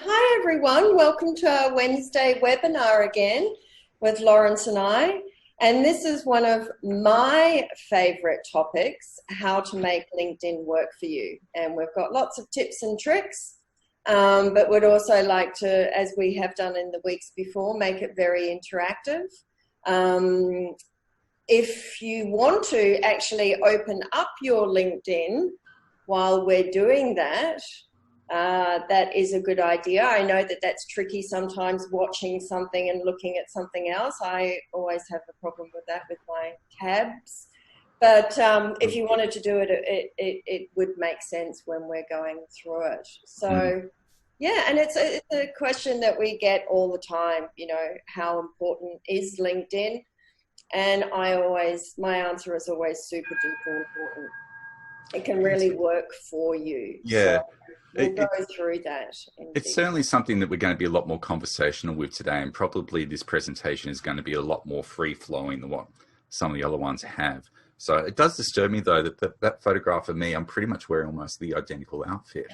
Hi everyone, welcome to our Wednesday webinar again with Lawrence and I. And this is one of my favorite topics, how to make LinkedIn work for you. And we've got lots of tips and tricks, but we'd also like to, as we have done in the weeks before, make it very interactive. If you want to actually open up your LinkedIn while we're doing that, that is a good idea. I know that that's tricky sometimes, watching something and looking at something else. I always have a problem with that with my tabs. But if you wanted to do it, it would make sense when we're going through it. So, yeah, and it's a question that we get all the time, you know, how important is LinkedIn? And my answer is always super duper important. It can really work for you. Yeah. So we'll go through that. It's certainly something that we're going to be a lot more conversational with today, and probably this presentation is going to be a lot more free-flowing than what some of the other ones have. So it does disturb me, though, that photograph of me, I'm pretty much wearing almost the identical outfit.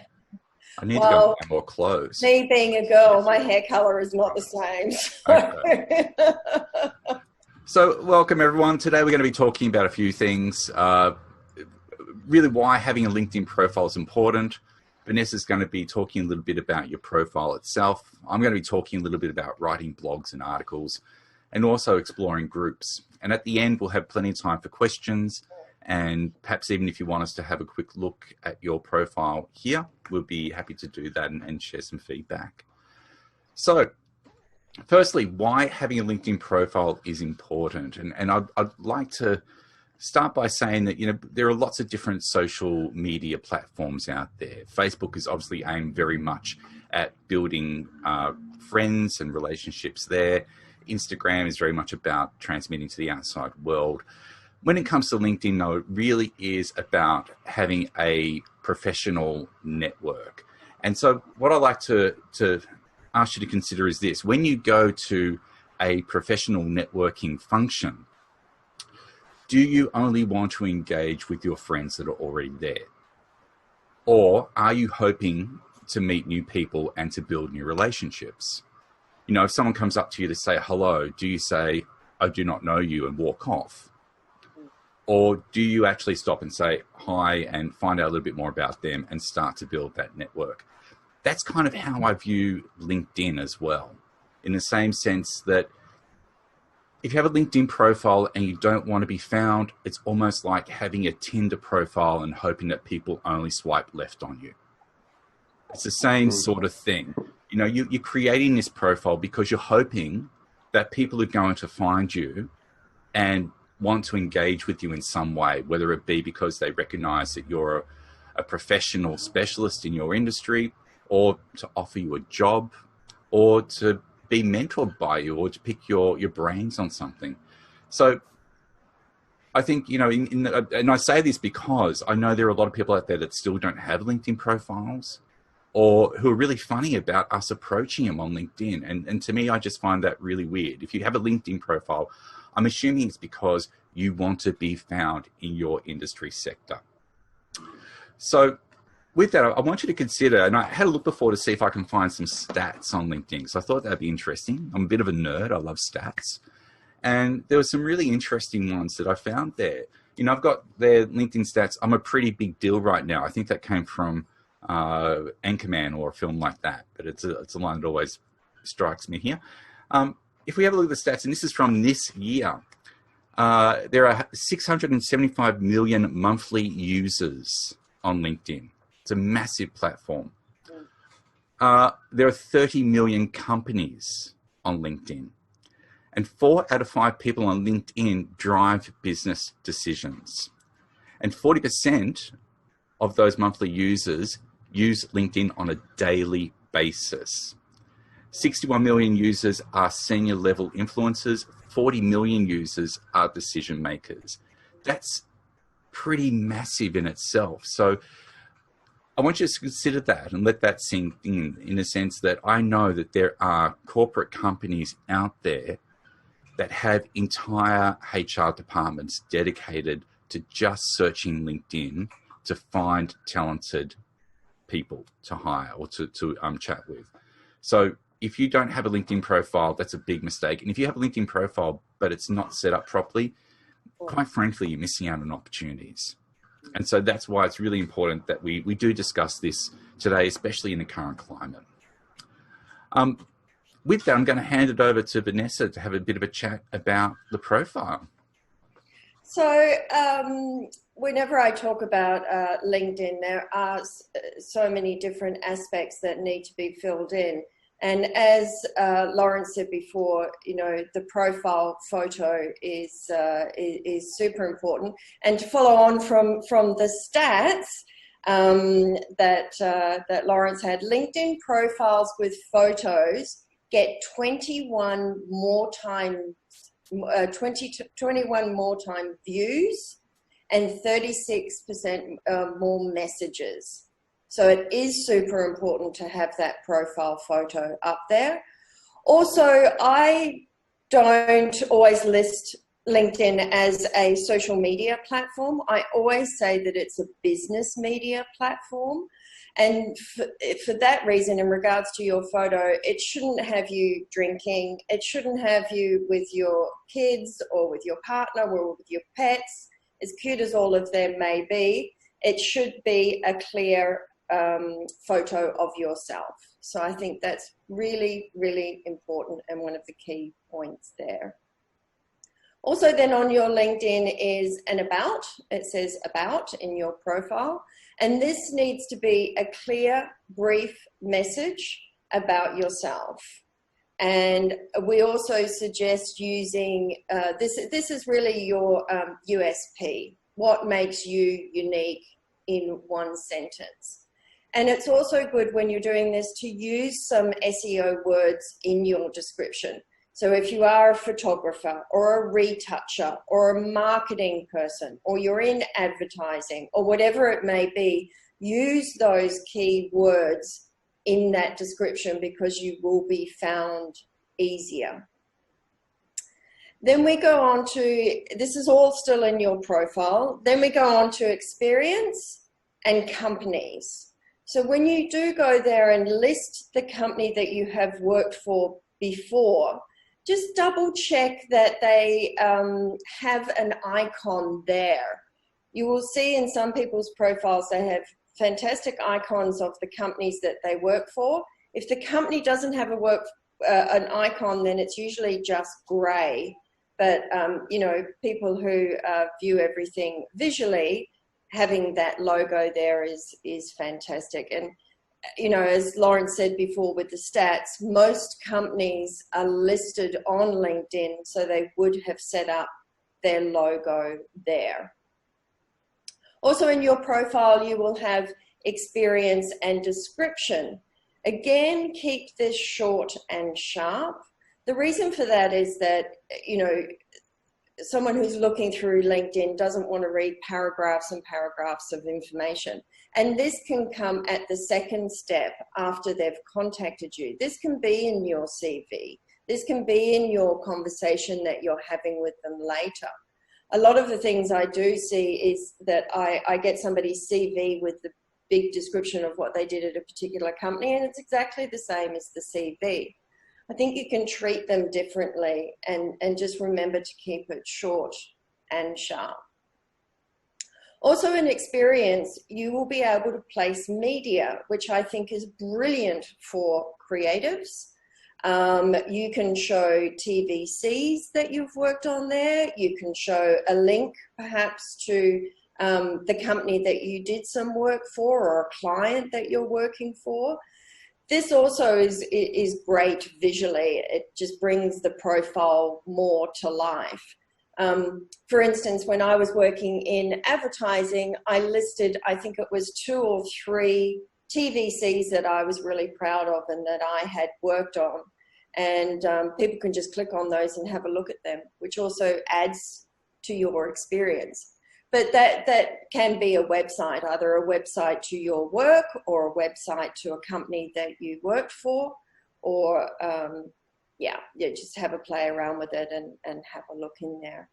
I need to go and buy more clothes. Me being a girl, my hair colour is not the same. Okay. So welcome, everyone. Today we're going to be talking about a few things. Really why having a LinkedIn profile is important. Vanessa's going to be talking a little bit about your profile itself. I'm going to be talking a little bit about writing blogs and articles and also exploring groups. And at the end, we'll have plenty of time for questions. And perhaps even if you want us to have a quick look at your profile here, we'll be happy to do that and share some feedback. So firstly, why having a LinkedIn profile is important. And I'd like to start by saying that, you know, there are lots of different social media platforms out there. Facebook is obviously aimed very much at building friends and relationships there. Instagram is very much about transmitting to the outside world. When it comes to LinkedIn, though, it really is about having a professional network. And so what I like to ask you to consider is this: when you go to a professional networking function, do you only want to engage with your friends that are already there? Or are you hoping to meet new people and to build new relationships? You know, if someone comes up to you to say hello, do you say, "I do not know you," and walk off? Or do you actually stop and say hi and find out a little bit more about them and start to build that network? That's kind of how I view LinkedIn as well, in the same sense that if you have a LinkedIn profile and you don't want to be found, it's almost like having a Tinder profile and hoping that people only swipe left on you. It's the same sort of thing. You know, you're creating this profile because you're hoping that people are going to find you and want to engage with you in some way, whether it be because they recognize that you're a professional specialist in your industry, or to offer you a job, or to be mentored by you, or to pick your brains on something. So I think, you know, and I say this because I know there are a lot of people out there that still don't have LinkedIn profiles, or who are really funny about us approaching them on LinkedIn. And to me, I just find that really weird. If you have a LinkedIn profile, I'm assuming it's because you want to be found in your industry sector. So with that, I want you to consider, and I had a look before to see if I can find some stats on LinkedIn, so I thought that'd be interesting. I'm a bit of a nerd. I love stats. And there were some really interesting ones that I found there. You know, I've got their LinkedIn stats. I'm a pretty big deal right now. I think that came from Anchorman or a film like that, but it's a line that always strikes me here. If we have a look at the stats, and this is from this year, there are 675 million monthly users on LinkedIn. It's a massive platform. There are 30 million companies on LinkedIn. And 4 out of 5 people on LinkedIn drive business decisions. And 40% of those monthly users use LinkedIn on a daily basis. 61 million users are senior level influencers. 40 million users are decision makers. That's pretty massive in itself. So I want you to consider that and let that sink in the sense that I know that there are corporate companies out there that have entire HR departments dedicated to just searching LinkedIn to find talented people to hire or to chat with. So if you don't have a LinkedIn profile, that's a big mistake. And if you have a LinkedIn profile, but it's not set up properly, quite frankly, you're missing out on opportunities. And so that's why it's really important that we do discuss this today, especially in the current climate. With that, I'm going to hand it over to Vanessa to have a bit of a chat about the profile. So whenever I talk about LinkedIn, there are so many different aspects that need to be filled in. And as Lawrence said before, you know, the profile photo is super important. And to follow on from the stats that Lawrence had, LinkedIn profiles with photos get 21 more time views and 36% more messages. So it is super important to have that profile photo up there. Also, I don't always list LinkedIn as a social media platform. I always say that it's a business media platform. And for that reason, in regards to your photo, it shouldn't have you drinking. It shouldn't have you with your kids or with your partner or with your pets. As cute as all of them may be, it should be a clear photo of yourself. So I think that's really, really important and one of the key points there. Also then on your LinkedIn is an about. It says about in your profile. And this needs to be a clear, brief message about yourself. And we also suggest using, this is really your USP, what makes you unique in one sentence. And it's also good when you're doing this to use some SEO words in your description. So if you are a photographer or a retoucher or a marketing person or you're in advertising or whatever it may be, use those key words in that description because you will be found easier. Then we go on to, this is all still in your profile, then we go on to experience and companies. So when you do go there and list the company that you have worked for before, just double check that they have an icon there. You will see in some people's profiles they have fantastic icons of the companies that they work for. If the company doesn't have an icon, then it's usually just grey. But, you know, people who view everything visually, having that logo there is fantastic. And, you know, as Lawrence said before with the stats, most companies are listed on LinkedIn, so they would have set up their logo there. Also in your profile, you will have experience and description. Again, keep this short and sharp. The reason for that is that, you know, someone who's looking through LinkedIn doesn't want to read paragraphs and paragraphs of information. And this can come at the second step after they've contacted you. This can be in your CV. This can be in your conversation that you're having with them later. A lot of the things I do see is that I get somebody's CV with the big description of what they did at a particular company, and it's exactly the same as the CV. I think you can treat them differently and just remember to keep it short and sharp. Also in experience, you will be able to place media, which I think is brilliant for creatives. You can show TVCs that you've worked on there. You can show a link perhaps to the company that you did some work for or a client that you're working for. This also is great visually. It just brings the profile more to life. For instance, when I was working in advertising, I listed, I think it was 2 or 3 TVCs that I was really proud of and that I had worked on. And people can just click on those and have a look at them, which also adds to your experience. But that can be a website, either a website to your work or a website to a company that you worked for, or just have a play around with it and have a look in there.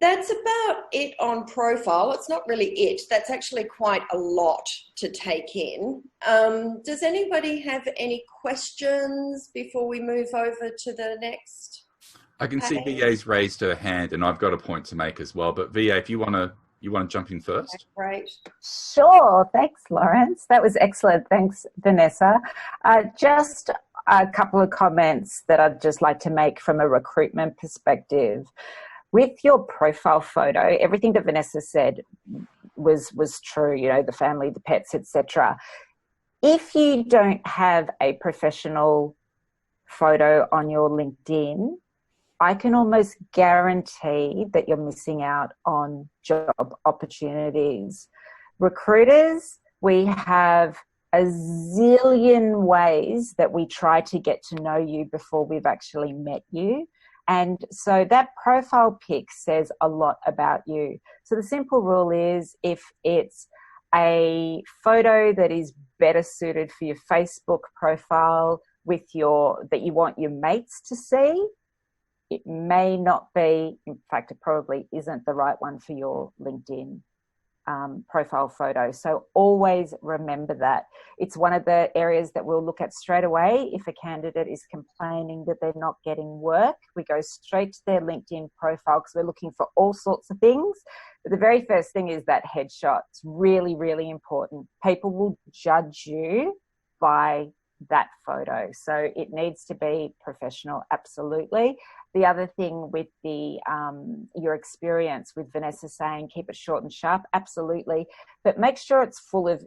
That's about it on profile. It's not really it. That's actually quite a lot to take in. Does anybody have any questions before we move over to the next? I can see VA's raised her hand, and I've got a point to make as well. But VA, if you want to jump in first. Great. Sure. Thanks, Lawrence. That was excellent. Thanks, Vanessa. Just a couple of comments that I'd just like to make from a recruitment perspective. With your profile photo, everything that Vanessa said was true, you know, the family, the pets, etc. If you don't have a professional photo on your LinkedIn, I can almost guarantee that you're missing out on job opportunities. Recruiters, we have a zillion ways that we try to get to know you before we've actually met you. And so that profile pic says a lot about you. So the simple rule is, if it's a photo that is better suited for your Facebook profile with that you want your mates to see, it may not be, in fact, it probably isn't the right one for your LinkedIn profile photo. So always remember that. It's one of the areas that we'll look at straight away. If a candidate is complaining that they're not getting work, we go straight to their LinkedIn profile because we're looking for all sorts of things. But the very first thing is that headshot. It's really, really important. People will judge you by that photo. So it needs to be professional, absolutely. The other thing with your experience with Vanessa saying keep it short and sharp, absolutely. But make sure it's full of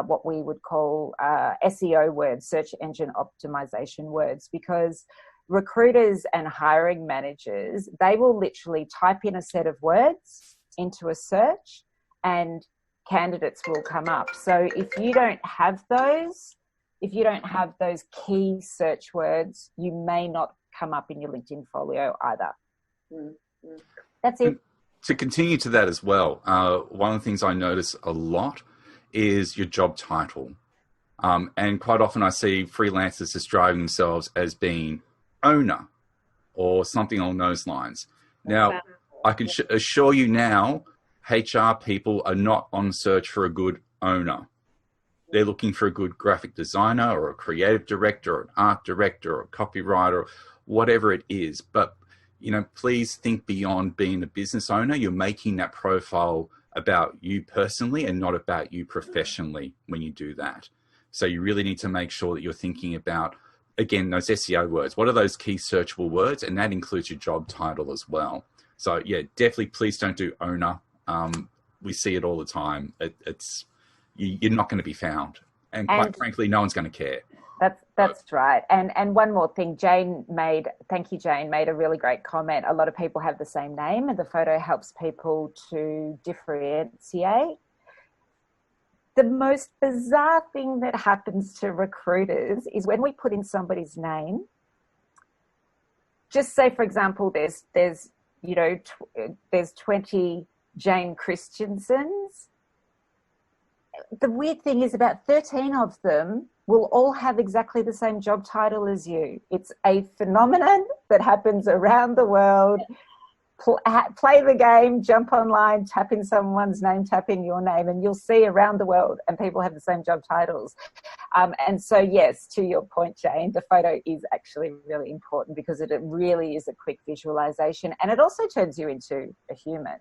what we would call SEO words, search engine optimization words, because recruiters and hiring managers, they will literally type in a set of words into a search and candidates will come up. So if you don't have those key search words, you may not come up in your LinkedIn folio either. Mm-hmm. That's it. To continue to that as well, one of the things I notice a lot is your job title. And quite often I see freelancers describing themselves as being owner or something along those lines. Now, I can assure you now, HR people are not on search for a good owner. They're looking for a good graphic designer or a creative director or an art director or a copywriter, whatever it is. But, you know, please think beyond being a business owner. You're making that profile about you personally and not about you professionally when you do that. So you really need to make sure that you're thinking about, again, those SEO words. What are those key searchable words? And that includes your job title as well. So, yeah, definitely please don't do owner. We see it all the time. You're not going to be found. And quite frankly, no one's going to care. That's right. And one more thing, thank you, Jane, made a really great comment. A lot of people have the same name and the photo helps people to differentiate. The most bizarre thing that happens to recruiters is when we put in somebody's name, just say, for example, there's 20 Jane Christiansens. The weird thing is about 13 of them will all have exactly the same job title as you. It's a phenomenon that happens around the world. Play the game, jump online, tap in someone's name, tap in your name, and you'll see around the world and people have the same job titles. And so, yes, to your point, Jane, the photo is actually really important because it really is a quick visualization and it also turns you into a human.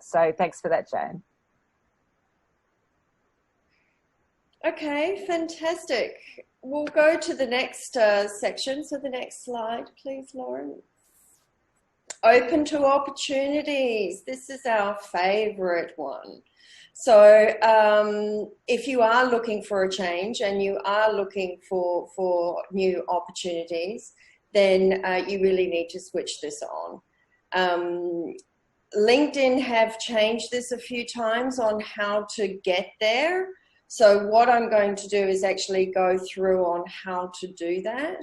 So thanks for that, Jane. Okay, fantastic. We'll go to the next section. So the next slide, please, Lauren. Open to opportunities. This is our favorite one. So if you are looking for a change and you are looking for new opportunities, then you really need to switch this on. LinkedIn have changed this a few times on how to get there. So what I'm going to do is actually go through on how to do that.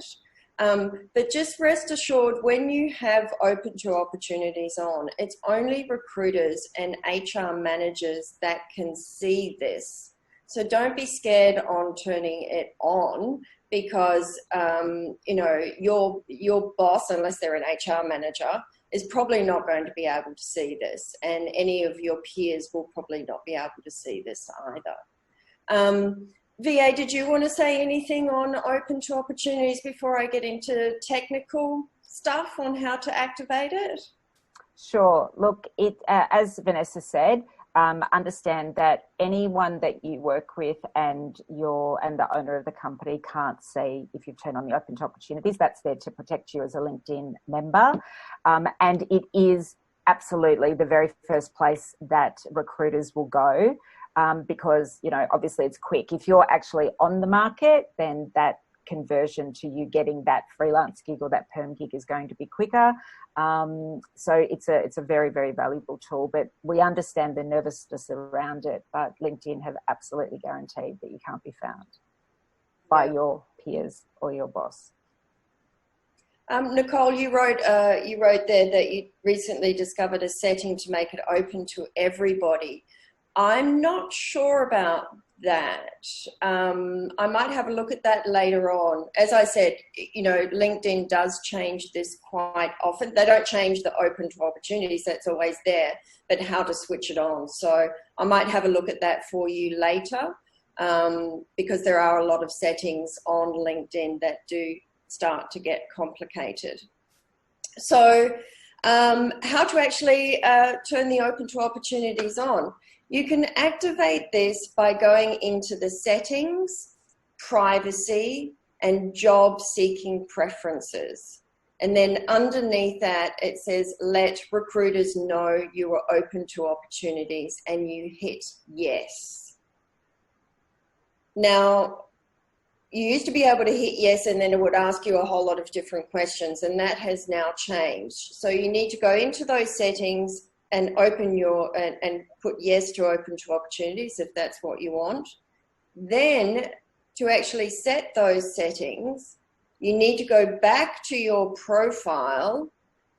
But just rest assured, when you have open to opportunities on, it's only recruiters and HR managers that can see this. So don't be scared on turning it on, because your boss, unless they're an HR manager, is probably not going to be able to see this, and any of your peers will probably not be able to see this either. VA, did you want to say anything on open to opportunities before I get into technical stuff on how to activate it? Sure. Look, as Vanessa said, understand that anyone that you work with and the owner of the company can't see if you've turned on the open to opportunities. That's there to protect you as a LinkedIn member. And it is absolutely the very first place that recruiters will go, because, obviously it's quick. If you're actually on the market, then that conversion to you getting that freelance gig or that perm gig is going to be quicker. So it's a very, very valuable tool, but we understand the nervousness around it, but LinkedIn have absolutely guaranteed that you can't be found by your peers or your boss. Nicole, you wrote there that you recently discovered a setting to make it open to everybody. I'm not sure about that. I might have a look at that later on. As I said, LinkedIn does change this quite often. They don't change the open to opportunities, that's always there, but how to switch it on. So I might have a look at that for you later, because there are a lot of settings on LinkedIn that do start to get complicated. So how to actually turn the open to opportunities on. You can activate this by going into the settings, privacy, and job seeking preferences. And then underneath that, it says, let recruiters know you are open to opportunities, and you hit yes. Now, you used to be able to hit yes, and then it would ask you a whole lot of different questions, and that has now changed. So you need to go into those settings and and put yes to open to opportunities if that's what you want. Then to actually set those settings, you need to go back to your profile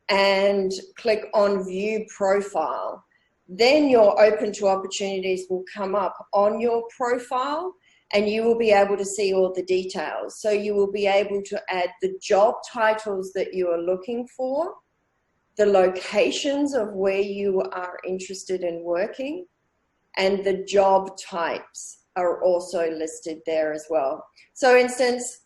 and click on view profile. Then your open to opportunities will come up on your profile, and you will be able to see all the details. So you will be able to add the job titles that you are looking for, the locations of where you are interested in working, and the job types are also listed there as well. So instance,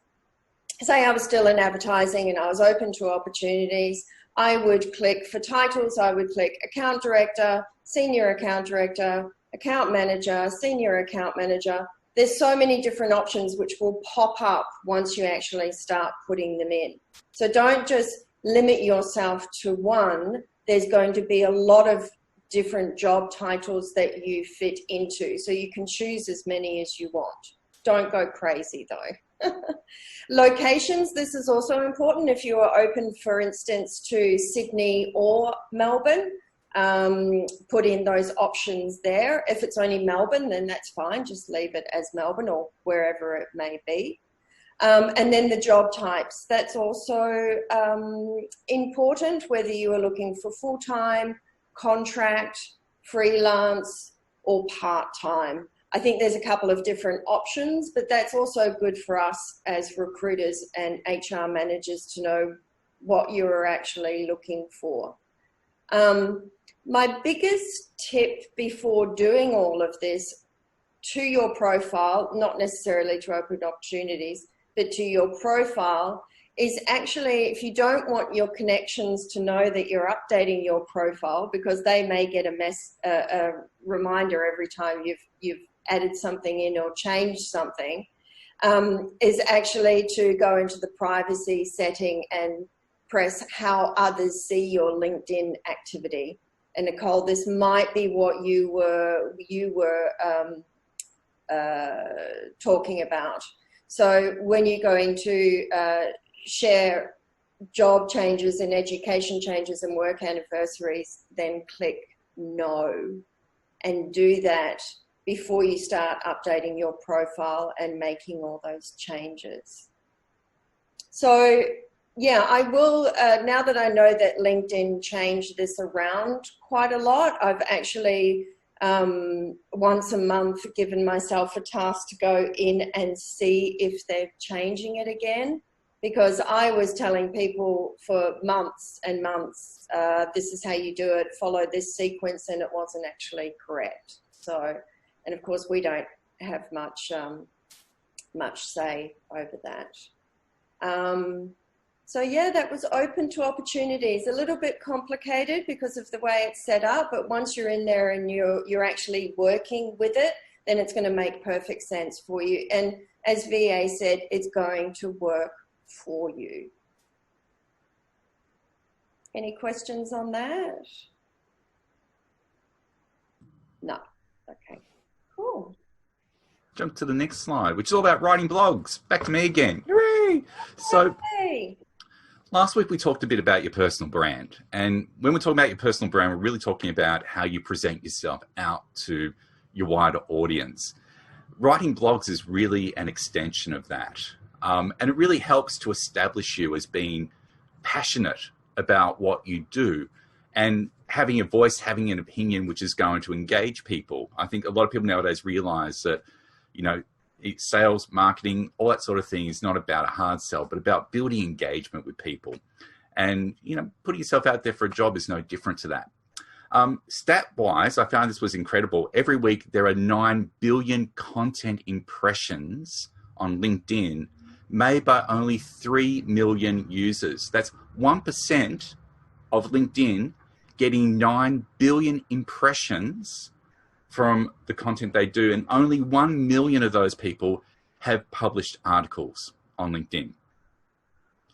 say I was still in advertising and I was open to opportunities, I would click for titles, I would click account director, senior account director, account manager, senior account manager. There's so many different options which will pop up once you actually start putting them in. So don't just limit yourself to one. There's going to be a lot of different job titles that you fit into, so you can choose as many as you want. Don't go crazy though. Locations, this is also important. If you are open, for instance, to Sydney or Melbourne, put in those options there. If it's only Melbourne, then that's fine. Just leave it as Melbourne or wherever it may be. And then the job types, that's also important, whether you are looking for full-time, contract, freelance, or part-time. I think there's a couple of different options, but that's also good for us as recruiters and HR managers to know what you are actually looking for. My biggest tip before doing all of this to your profile, not necessarily to open opportunities, but to your profile, is actually, if you don't want your connections to know that you're updating your profile, because they may get a reminder every time you've added something in or changed something, is actually to go into the privacy setting and press how others see your LinkedIn activity. And Nicole, this might be what you were talking about. So when you're going to share job changes and education changes and work anniversaries, then click no, and do that before you start updating your profile and making all those changes. So yeah, I will, now that I know that LinkedIn changed this around quite a lot, I've actually once a month given myself a task to go in and see if they're changing it again, because I was telling people for months and months, this is how you do it, follow this sequence, and it wasn't actually correct. So, and of course we don't have much say over that. So yeah, that was open to opportunities. A little bit complicated because of the way it's set up, but once you're in there and you're actually working with it, then it's going to make perfect sense for you. And as VA said, it's going to work for you. Any questions on that? No. Okay. Cool. Jump to the next slide, which is all about writing blogs. Back to me again. Hooray! So, last week we talked a bit about your personal brand. And when we're talking about your personal brand, we're really talking about how you present yourself out to your wider audience. Writing blogs is really an extension of that. And it really helps to establish you as being passionate about what you do and having a voice, having an opinion which is going to engage people. I think a lot of people nowadays realize that, you know, sales, marketing, all that sort of thing is not about a hard sell, but about building engagement with people. And, you know, putting yourself out there for a job is no different to that. Stat-wise, I found this was incredible. Every week there are 9 billion content impressions on LinkedIn made by only 3 million users. That's 1% of LinkedIn getting 9 billion impressions from the content they do, and only 1 million of those people have published articles on LinkedIn.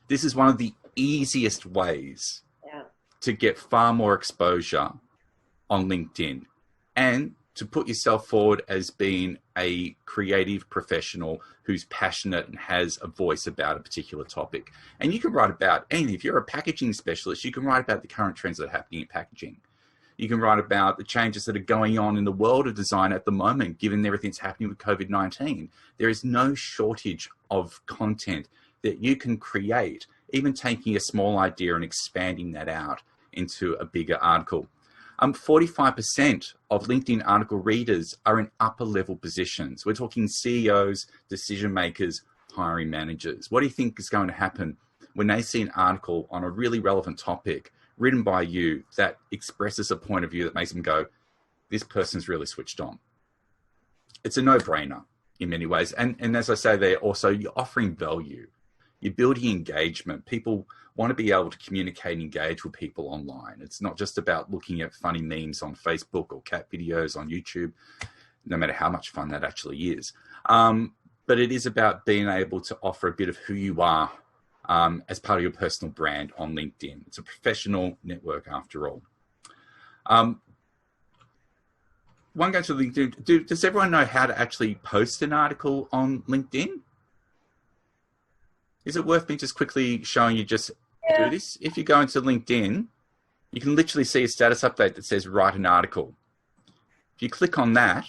This is one of the easiest ways to get far more exposure on LinkedIn and to put yourself forward as being a creative professional who's passionate and has a voice about a particular topic. And you can write about anything. If you're a packaging specialist, you can write about the current trends that are happening in packaging. You can write about the changes that are going on in the world of design at the moment, given everything that's happening with COVID-19. There is no shortage of content that you can create, even taking a small idea and expanding that out into a bigger article. 45% of LinkedIn article readers are in upper level positions. We're talking CEOs, decision makers, hiring managers. What do you think is going to happen when they see an article on a really relevant topic written by you that expresses a point of view that makes them go, this person's really switched on? It's a no-brainer in many ways. And as I say there, also you're offering value. You're building engagement. People want to be able to communicate and engage with people online. It's not just about looking at funny memes on Facebook or cat videos on YouTube, no matter how much fun that actually is. But it is about being able to offer a bit of who you are as part of your personal brand on LinkedIn. It's a professional network after all. One go to LinkedIn. Does everyone know how to actually post an article on LinkedIn? Is it worth me just quickly showing you just do this? If you go into LinkedIn, you can literally see a status update that says write an article. If you click on that,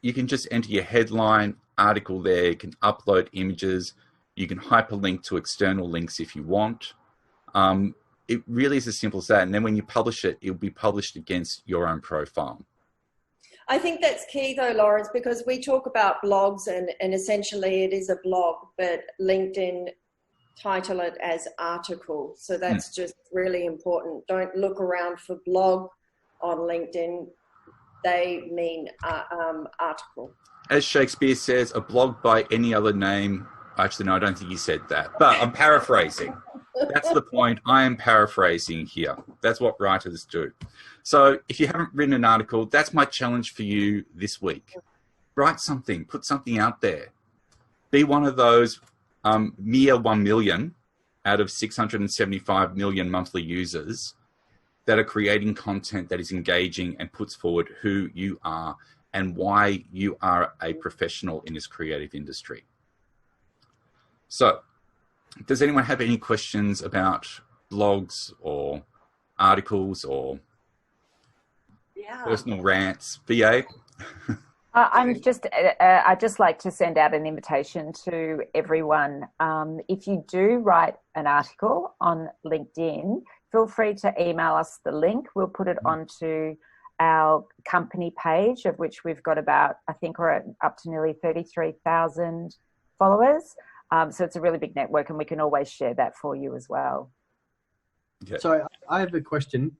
you can just enter your headline article there. You can upload images. You can hyperlink to external links if you want. It really is as simple as that. And then when you publish it, it'll be published against your own profile. I think that's key though, Lawrence, because we talk about blogs and essentially it is a blog, but LinkedIn title it as article. So that's just really important. Don't look around for blog on LinkedIn. They mean article. As Shakespeare says, a blog by any other name. Actually, no, I don't think he said that, but I'm paraphrasing. That's the point. I am paraphrasing here. That's what writers do. So if you haven't written an article, that's my challenge for you this week. Write something, put something out there. Be one of those mere 1 million out of 675 million monthly users that are creating content that is engaging and puts forward who you are and why you are a professional in this creative industry. So, does anyone have any questions about blogs or articles or personal rants? VA? I'd just like to send out an invitation to everyone. If you do write an article on LinkedIn, feel free to email us the link. We'll put it onto our company page, of which we've got about, I think we're up to nearly 33,000 followers. So it's a really big network, and we can always share that for you as well. Okay. So I have a question.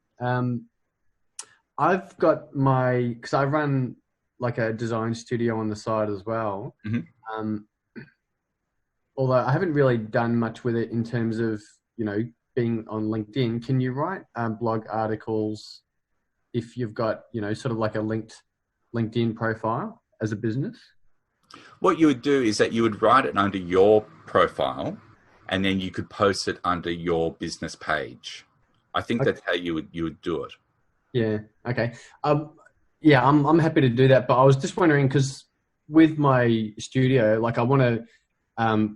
I've got because I run like a design studio on the side as well. Mm-hmm. Although I haven't really done much with it in terms of, being on LinkedIn. Can you write blog articles if you've got, sort of like a linked LinkedIn profile as a business? What you would do is that you would write it under your profile, and then you could post it under your business page. I think that's how you would do it. Yeah. Okay. Yeah, I'm happy to do that. But I was just wondering, because with my studio, like I want to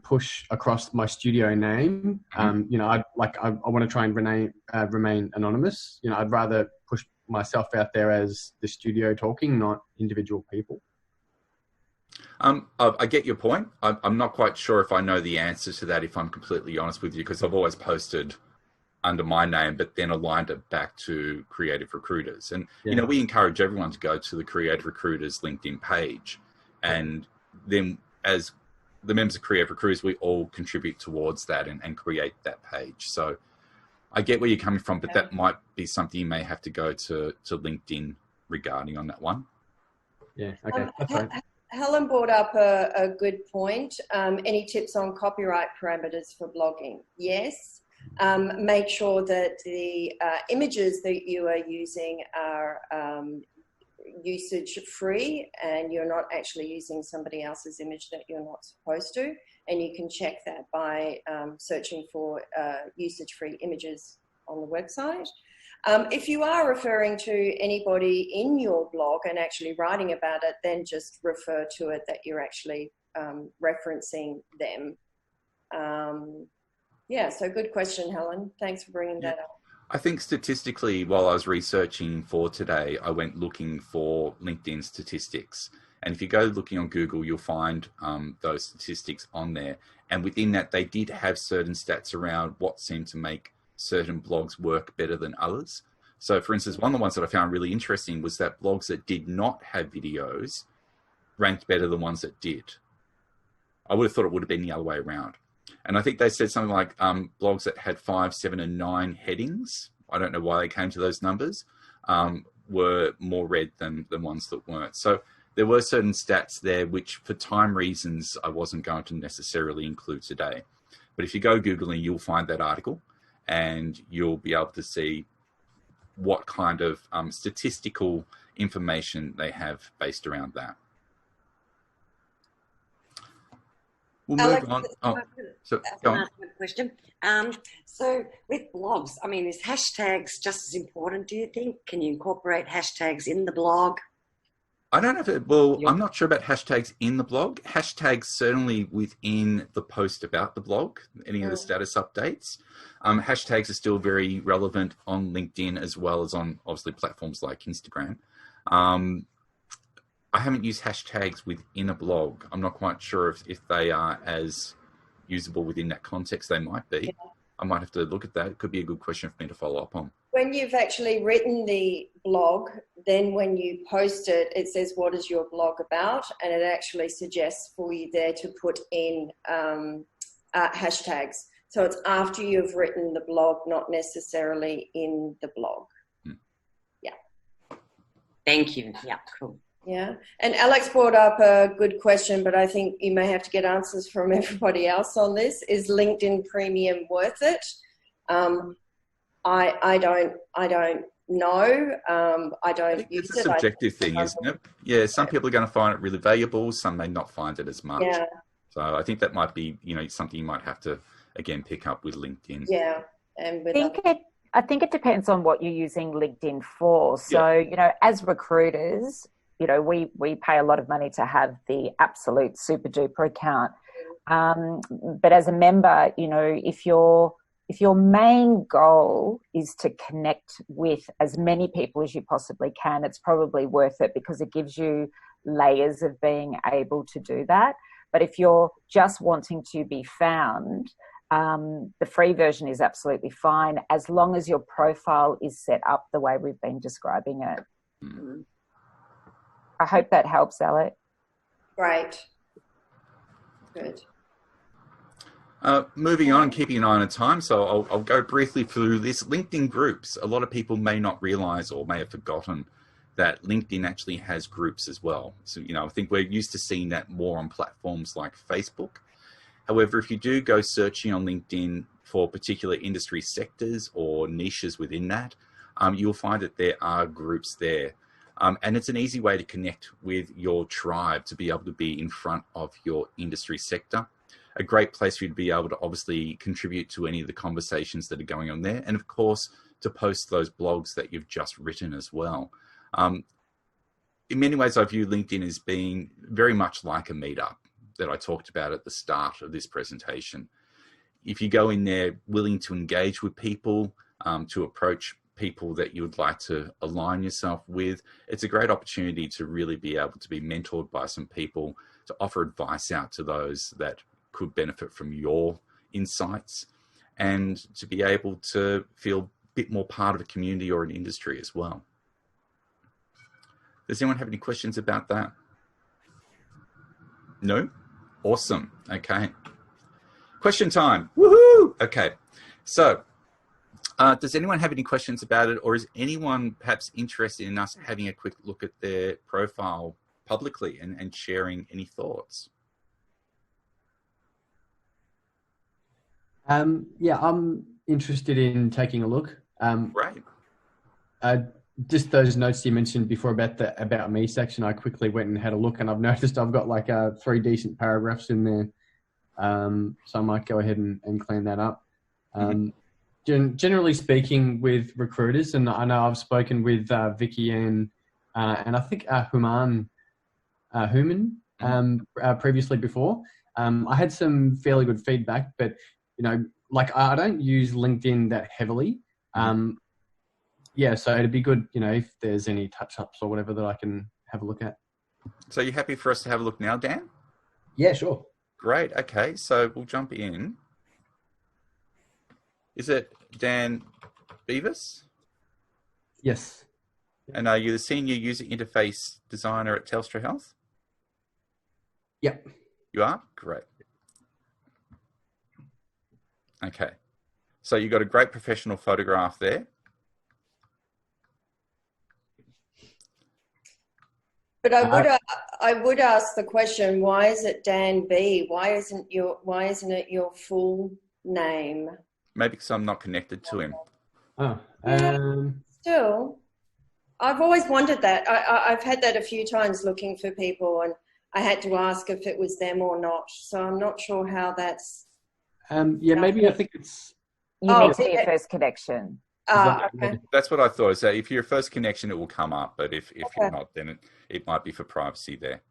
push across my studio name. I want to try and remain anonymous. I'd rather push myself out there as the studio talking, not individual people. I get your point. I'm not quite sure if I know the answer to that, if I'm completely honest with you, because I've always posted under my name, but then aligned it back to Creative Recruiters. And, we encourage everyone to go to the Creative Recruiters LinkedIn page. And then as the members of Creative Recruiters, we all contribute towards that and create that page. So I get where you're coming from, but that might be something you may have to go to LinkedIn regarding on that one. Yeah, okay. That's right. Helen brought up a good point. Any tips on copyright parameters for blogging? Yes. Make sure that the images that you are using are usage free, and you're not actually using somebody else's image that you're not supposed to. And you can check that by searching for usage free images on the website. If you are referring to anybody in your blog and actually writing about it, then just refer to it that you're actually referencing them. So good question, Helen. Thanks for bringing that up. I think statistically, while I was researching for today, I went looking for LinkedIn statistics. And if you go looking on Google, you'll find those statistics on there. And within that, they did have certain stats around what seemed to make certain blogs work better than others. So, for instance, one of the ones that I found really interesting was that blogs that did not have videos ranked better than ones that did. I would have thought it would have been the other way around. And I think they said something like blogs that had 5, 7, and 9 headings, I don't know why they came to those numbers, were more read than ones that weren't. So there were certain stats there, which for time reasons, I wasn't going to necessarily include today. But if you go Googling, you'll find that article, and you'll be able to see what kind of statistical information they have based around that. We'll Alex, move on. Go on. Question. So with blogs, is hashtags just as important, do you think? Can you incorporate hashtags in the blog? I don't know if I'm not sure about hashtags in the blog. Hashtags certainly within the post about the blog, any of the status updates. Hashtags are still very relevant on LinkedIn as well as on obviously platforms like Instagram. I haven't used hashtags within a blog. I'm not quite sure if they are as usable within that context. They might be. Yeah. I might have to look at that. It could be a good question for me to follow up on. When you've actually written the blog, then when you post it, it says, what is your blog about? And it actually suggests for you there to put in hashtags. So it's after you've written the blog, not necessarily in the blog. Yeah. Thank you. Yeah, cool. Yeah. And Alex brought up a good question, but I think you may have to get answers from everybody else on this. Is LinkedIn Premium worth it? I don't know. I don't use it. It's a subjective thing, isn't it? Yeah, some people are going to find it really valuable. Some may not find it as much. Yeah. So I think that might be, something you might have to, again, pick up with LinkedIn. Yeah. And with I think it depends on what you're using LinkedIn for. So, as recruiters, we pay a lot of money to have the absolute super duper account. But as a member, if your main goal is to connect with as many people as you possibly can, it's probably worth it because it gives you layers of being able to do that. But if you're just wanting to be found, the free version is absolutely fine as long as your profile is set up the way we've been describing it. I hope that helps, Alec. Great. Good. Moving on, keeping an eye on time, so I'll go briefly through this. LinkedIn groups. A lot of people may not realize or may have forgotten that LinkedIn actually has groups as well. So, I think we're used to seeing that more on platforms like Facebook. However, if you do go searching on LinkedIn for particular industry sectors or niches within that, you'll find that there are groups there. And it's an easy way to connect with your tribe to be able to be in front of your industry sector. A great place for you to be able to obviously contribute to any of the conversations that are going on there. And of course, to post those blogs that you've just written as well. In many ways, I view LinkedIn as being very much like a meetup that I talked about at the start of this presentation. If you go in there willing to engage with people, to approach people that you would like to align yourself with, it's a great opportunity to really be able to be mentored by some people, to offer advice out to those that could benefit from your insights, and to be able to feel a bit more part of a community or an industry as well. Does anyone have any questions about that? No? Awesome. Okay. Question time. Woohoo! Okay. So, does anyone have any questions about it, or is anyone perhaps interested in us having a quick look at their profile publicly and sharing any thoughts? Yeah, I'm interested in taking a look. Right. Just those notes you mentioned before about the About Me section, I quickly went and had a look, and I've noticed I've got like 3 decent paragraphs in there. So I might go ahead and clean that up. Generally speaking, with recruiters, and I know I've spoken with Vicky and I think Human previously before. I had some fairly good feedback, but like I don't use LinkedIn that heavily. Yeah, so it'd be good, if there's any touch-ups or whatever that I can have a look at. So you're happy for us to have a look now, Dan? Yeah, sure. Great. Okay, so we'll jump in. Is it Dan Beavis? Yes. And are you the Senior User Interface Designer at Telstra Health? Yep. You are? Great. Okay. So you've got a great professional photograph there. But I would ask the question: why is it Dan B? Why isn't it your full name? Maybe because I'm not connected to him. Oh, Still, I've always wondered that. I've had that a few times looking for people, and I had to ask if it was them or not. So I'm not sure how that's. Yeah, maybe I think it's. You need to be your first connection. Okay. That's what I thought. So if you're first connection, it will come up. But if you're not, then it might be for privacy there.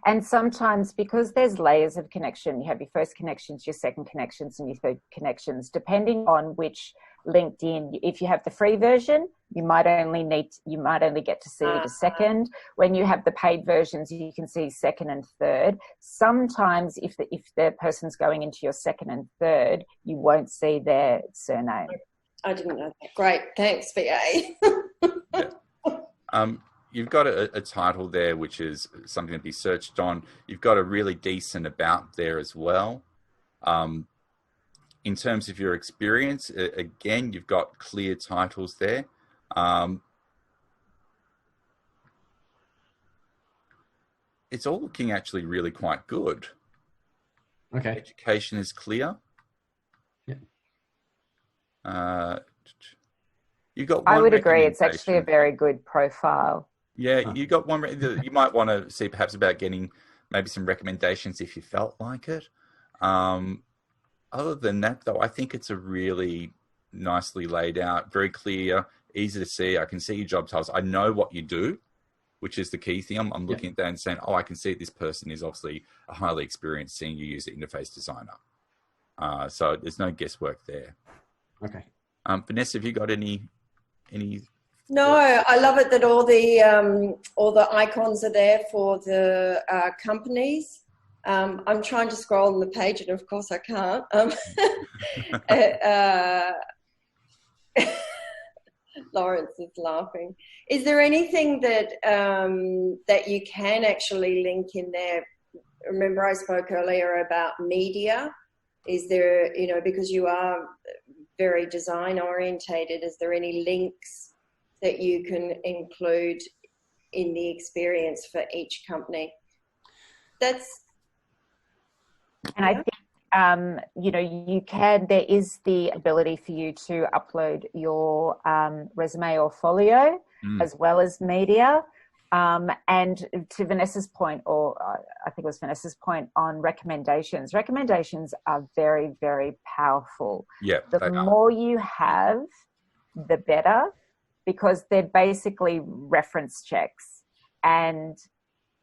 And sometimes, because there's layers of connection, you have your first connections, your second connections, and your third connections. Depending on which LinkedIn, if you have the free version, you might only get to see the second. When you have the paid versions, you can see second and third. Sometimes, if the person's going into your second and third, you won't see their surname. I didn't know that. Great, thanks, VA. Yeah. You've got a title there, which is something to be searched on. You've got a really decent about there as well. In terms of your experience, again, you've got clear titles there. It's all looking actually really quite good. Okay. Education is clear. Yeah. You've got. I would agree. It's actually a very good profile. Yeah, you got one. You might want to see perhaps about getting maybe some recommendations if you felt like it. Other than that, though, I think it's a really nicely laid out, very clear, easy to see. I can see your job titles. I know what you do, which is the key thing. I'm looking at that and saying, oh, I can see this person is obviously a highly experienced senior user interface designer. So there's no guesswork there. Okay. Vanessa, have you got any? No, I love it that all the icons are there for the companies. I'm trying to scroll on the page, and of course I can't. Lawrence is laughing. Is there anything that that you can actually link in there? Remember, I spoke earlier about media. Is there, you know, because you are very design orientated, is there any links that you can include in the experience for each company? And I think, you know, there is the ability for you to upload your resume or folio as well as media. And to Vanessa's point, or I think it was Vanessa's point on recommendations. Recommendations are very, very powerful. Yeah, the more you have, the better, because they're basically reference checks. And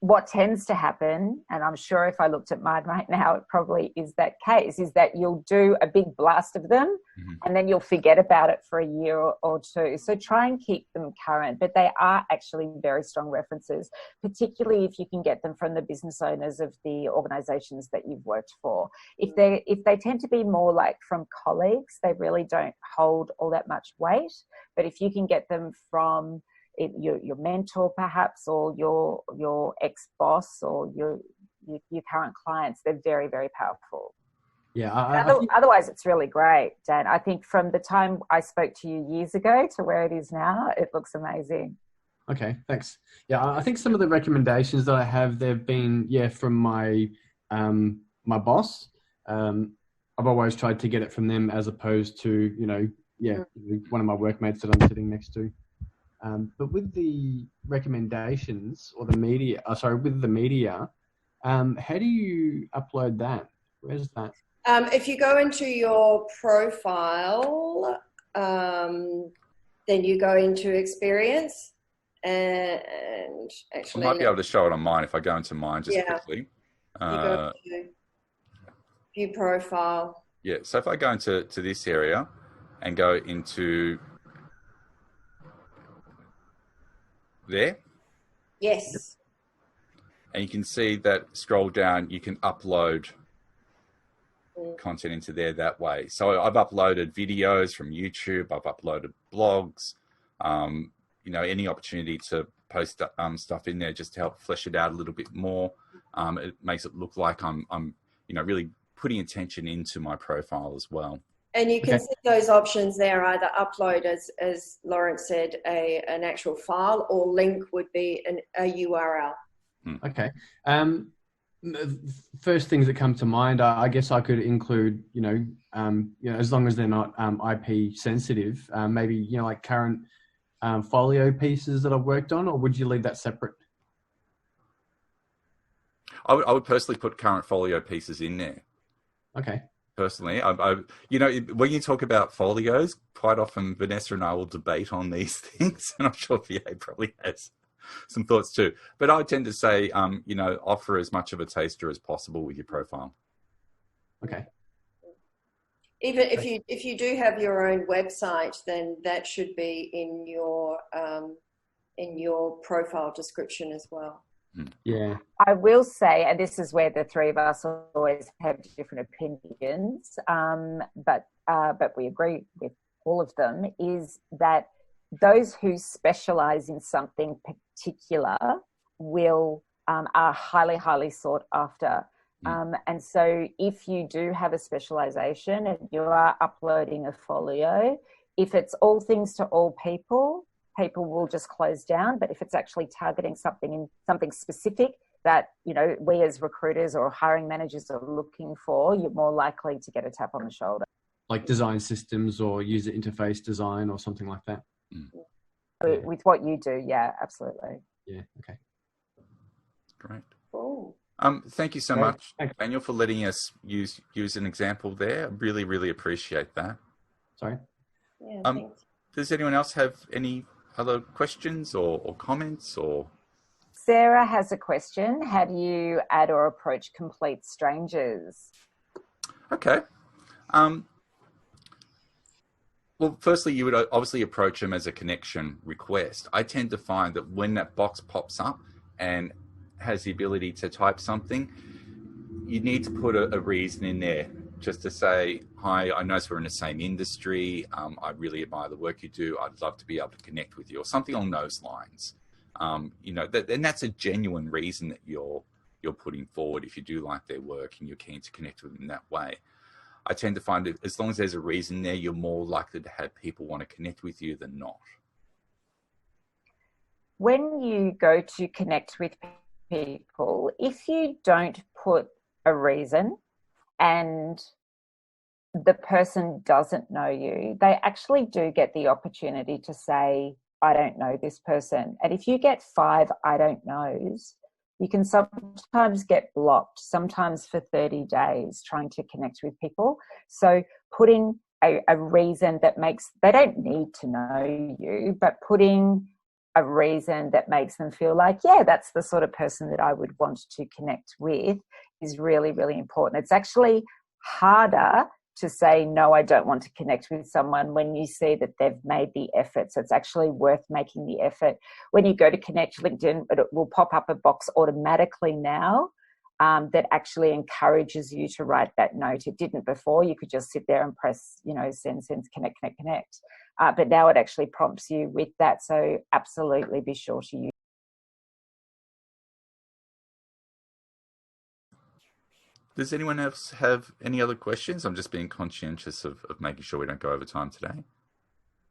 what tends to happen, and I'm sure if I looked at mine right now, it probably is that case, is that you'll do a big blast of them and then you'll forget about it for a year or two. So try and keep them current, but they are actually very strong references, particularly if you can get them from the business owners of the organizations that you've worked for. If they tend to be more like from colleagues, they really don't hold all that much weight. But if you can get them from your mentor perhaps, or your ex-boss, or your current clients, they're very, very powerful. Yeah. Otherwise, it's really great, Dan. I think from the time I spoke to you years ago to where it is now, it looks amazing. Okay, thanks. Yeah, I think some of the recommendations that I have, they've been, from my my boss. I've always tried to get it from them as opposed to, one of my workmates that I'm sitting next to. But with the recommendations or the media, with the media, how do you upload that? Where's that? If you go into your profile, then you go into experience, and actually, I might be able to show it on mine if I go into mine just quickly. You go to view profile. Yeah, so if I go into this area and go into there. Yes. And you can see that scroll down, you can upload content into there that way. So I've uploaded videos from YouTube, I've uploaded blogs, any opportunity to post stuff in there just to help flesh it out a little bit more. It makes it look like I'm really putting attention into my profile as well. And you can see those options there, either upload, as Lawrence said, an actual file, or link would be a URL. Okay. First things that come to mind, I guess I could include, as long as they're not IP sensitive, maybe, like current folio pieces that I've worked on, or would you leave that separate? I would personally put current folio pieces in there. Okay. Personally, when you talk about folios, quite often Vanessa and I will debate on these things, and I'm sure VA probably has some thoughts too. But I tend to say, offer as much of a taster as possible with your profile. Okay. Even if you do have your own website, then that should be in your profile description as well. Yeah. I will say, and this is where the three of us always have different opinions, but we agree with all of them, is that those who specialize in something particular are highly, highly sought after. And so if you do have a specialization and you are uploading a folio, if it's all things to all people will just close down. But if it's actually targeting something specific that, we as recruiters or hiring managers are looking for, you're more likely to get a tap on the shoulder. Like design systems or user interface design or something like that. With what you do, yeah, absolutely. Yeah, okay. Great. Cool. Thank you so much, Daniel, for letting us use an example there. Really, really appreciate that. Sorry. Yeah, thanks. Does anyone else have any other questions or comments? Or Sarah has a question. How do you add or approach complete strangers? Okay. Well, firstly, you would obviously approach them as a connection request. I tend to find that when that box pops up and has the ability to type something, you need to put a reason in there just to say, hi, I notice we're in the same industry. I really admire the work you do. I'd love to be able to connect with you, or something along those lines. And that's a genuine reason that you're putting forward if you do like their work and you're keen to connect with them in that way. I tend to find that as long as there's a reason there, you're more likely to have people want to connect with you than not. When you go to connect with people, if you don't put a reason and the person doesn't know you, they actually do get the opportunity to say, I don't know this person. And if you get 5 I don't knows, you can sometimes get blocked, sometimes for 30 days trying to connect with people. So putting a reason that makes, they don't need to know you, but putting a reason that makes them feel like, yeah, that's the sort of person that I would want to connect with is really, really important. It's actually harder to say, no, I don't want to connect with someone when you see that they've made the effort. So it's actually worth making the effort. When you go to connect LinkedIn, it will pop up a box automatically now that actually encourages you to write that note. It didn't before. You could just sit there and press, send, connect. But now it actually prompts you with that. So absolutely be sure to use. Does anyone else have any other questions? I'm just being conscientious of making sure we don't go over time today.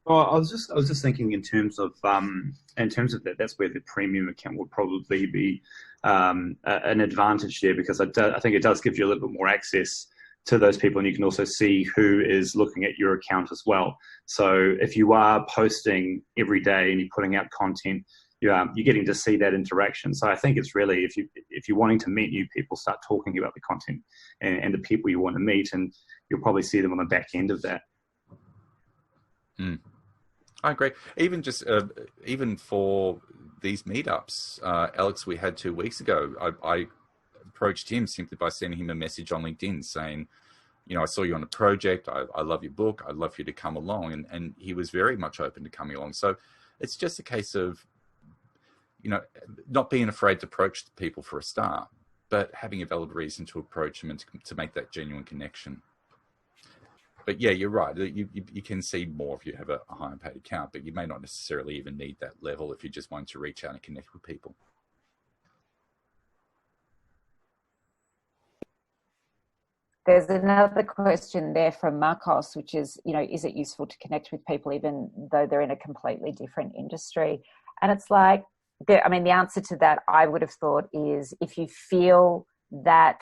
Well, I was just thinking in terms of that. That's where the premium account would probably be an advantage there, because I think it does give you a little bit more access to those people, and you can also see who is looking at your account as well. So if you are posting every day and you're putting out content, you're getting to see that interaction. So I think it's really, if you're wanting to meet new people, start talking about the content and the people you want to meet, and you'll probably see them on the back end of that. I agree. Even for these meetups, Alex, we had 2 weeks ago, I approached him simply by sending him a message on LinkedIn saying, I saw you on a project. I love your book. I'd love for you to come along. And he was very much open to coming along. So it's just a case of, not being afraid to approach people for a start, but having a valid reason to approach them and to make that genuine connection. But yeah, you're right. You can see more if you have a higher paid account, but you may not necessarily even need that level if you just want to reach out and connect with people. There's another question there from Marcos, which is, is it useful to connect with people even though they're in a completely different industry? And it's like, the answer to that I would have thought is, if you feel that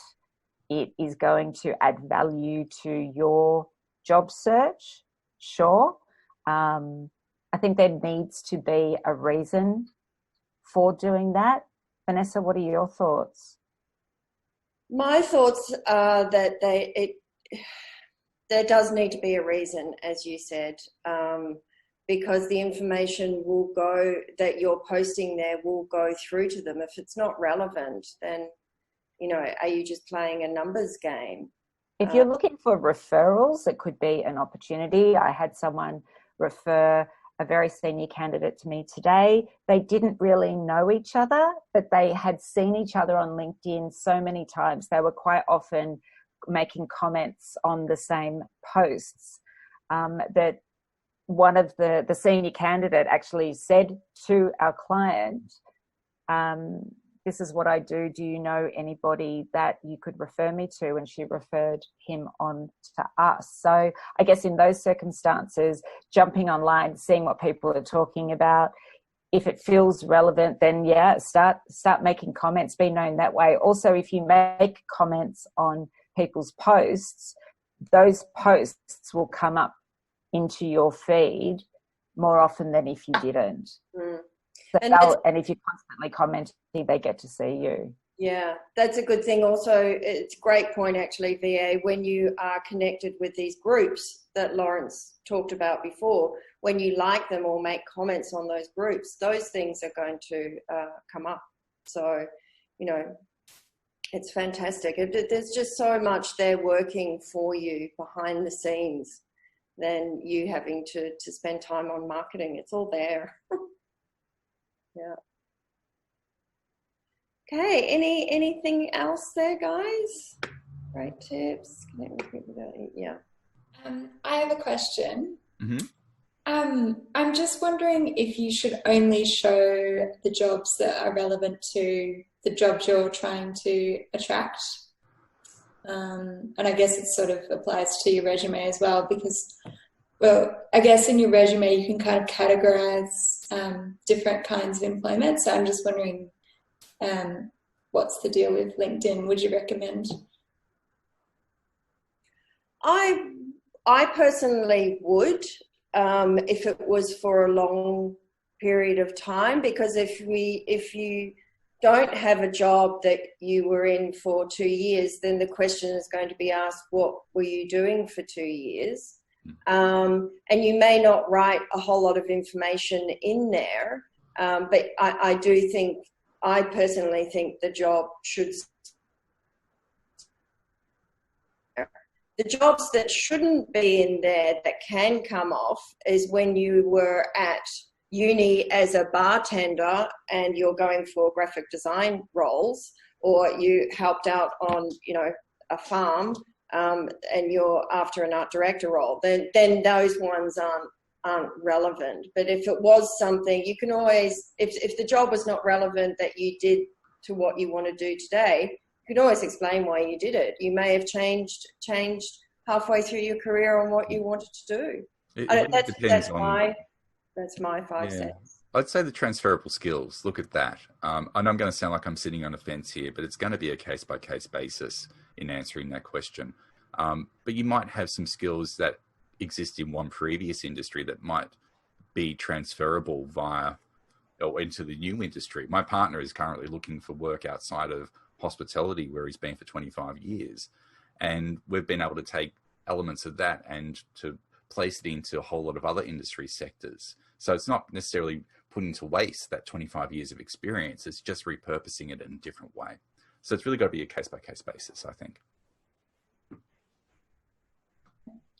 it is going to add value to your job search, sure. I think there needs to be a reason for doing that. Vanessa, what are your thoughts? My thoughts are that there does need to be a reason, as you said, because the information that you're posting there will go through to them. If it's not relevant, then, are you just playing a numbers game? If you're looking for referrals, it could be an opportunity. I had someone refer a very senior candidate to me today. They didn't really know each other, but they had seen each other on LinkedIn so many times. They were quite often making comments on the same posts, that one of the senior candidate actually said to our client, this is what I do. Do you know anybody that you could refer me to? And she referred him on to us. So I guess in those circumstances, jumping online, seeing what people are talking about, if it feels relevant, then yeah, start making comments, be known that way. Also, if you make comments on people's posts, those posts will come up into your feed more often than if you didn't. So and if you're constantly commenting, they get to see you. Yeah, that's a good thing. Also, it's a great point, actually, VA, when you are connected with these groups that Lawrence talked about before, when you like them or make comments on those groups, those things are going to come up. So, it's fantastic. There's just so much there working for you behind the scenes than you having to spend time on marketing. It's all there. Yeah. Okay, anything else there, guys? Great tips. Connect with people without, yeah. I have a question. Mm-hmm. I'm just wondering if you should only show the jobs that are relevant to the jobs you're trying to attract. And I guess it sort of applies to your resume as well, because, well, I guess in your resume you can kind of categorize different kinds of employment. So I'm just wondering, what's the deal with LinkedIn? Would you recommend? I personally would, if it was for a long period of time, because if you don't have a job that you were in for 2 years, then the question is going to be asked, what were you doing for 2 years? And you may not write a whole lot of information in there, but I personally think the job should. The jobs that shouldn't be in there that can come off is when you were at uni as a bartender and you're going for graphic design roles, or you helped out on, a farm, and you're after an art director role, then those ones aren't relevant. But if it was something, you can always, if the job was not relevant that you did to what you want to do today, you can always explain why you did it. You may have changed halfway through your career on what you wanted to do. That's my 5 cents. I'd say the transferable skills. Look at that. And I'm going to sound like I'm sitting on a fence here, but it's going to be a case-by-case basis in answering that question. But you might have some skills that exist in one previous industry that might be transferable via or into the new industry. My partner is currently looking for work outside of hospitality, where he's been for 25 years. And we've been able to take elements of that and to place it into a whole lot of other industry sectors. So it's not necessarily putting to waste that 25 years of experience. It's just repurposing it in a different way. So it's really got to be a case-by-case basis, I think.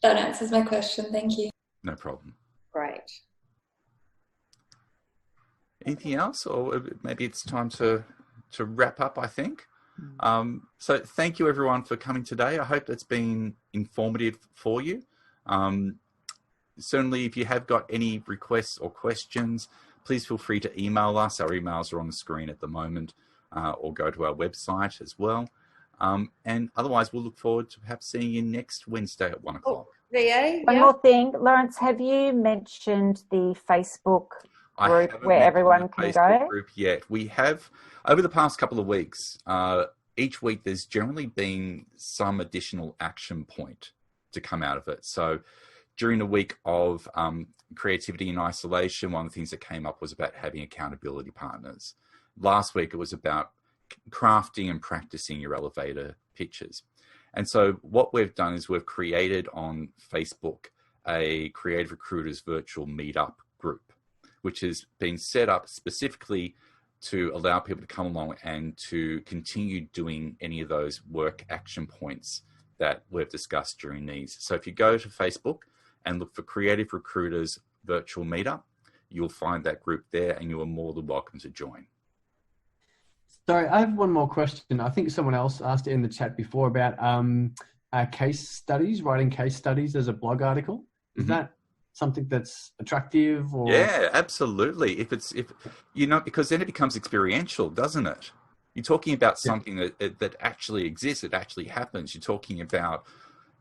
That answers my question. Thank you. No problem. Great. Anything else? Or maybe it's time to wrap up, I think. So thank you everyone for coming today. I hope it's been informative for you. Certainly if you have got any requests or questions, please feel free to email us. Our emails are on the screen at the moment, or go to our website as well. And otherwise we'll look forward to perhaps seeing you next Wednesday at 1 o'clock. VA, One more thing, Lawrence, have you mentioned the Facebook group where everyone can go? Group yet. We have, over the past couple of weeks, each week there's generally been some additional action point to come out of it. So during the week of creativity in isolation, one of the things that came up was about having accountability partners. Last week it was about crafting and practicing your elevator pitches. And so what we've done is we've created on Facebook a Creative Recruiters virtual meetup group, which has been set up specifically to allow people to come along and to continue doing any of those work action points that we've discussed during these. So if you go to Facebook and look for Creative Recruiters virtual meetup, you'll find that group there and you are more than welcome to join. Sorry, I have one more question. I think someone else asked it in the chat before about case studies, writing case studies as a blog article. Is that something that's attractive? Or? Yeah, absolutely. If because then it becomes experiential, doesn't it? You're talking about something that actually exists, it actually happens. You're talking about,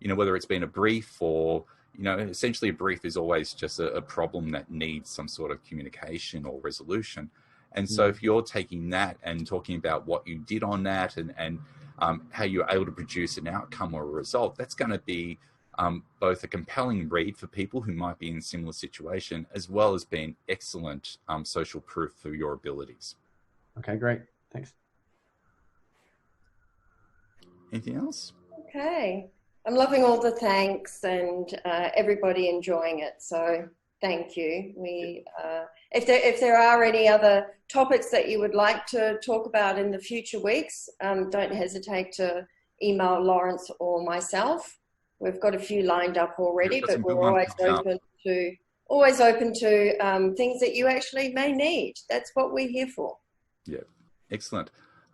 whether it's been a brief or, essentially a brief is always just a problem that needs some sort of communication or resolution. And so if you're taking that and talking about what you did on that and how you're able to produce an outcome or a result, that's going to be both a compelling read for people who might be in a similar situation, as well as being excellent social proof for your abilities. Okay, great. Thanks. Anything else? Okay. I'm loving all the thanks and everybody enjoying it. So thank you. If there are any other topics that you would like to talk about in the future weeks, don't hesitate to email Lawrence or myself. We've got a few lined up already, but we're always open to things that you actually may need. That's what we're here for. Yeah, excellent.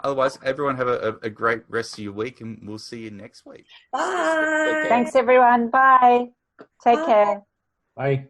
Otherwise, everyone have a great rest of your week, and we'll see you next week. Bye. Thanks, everyone. Bye. Take care. Bye.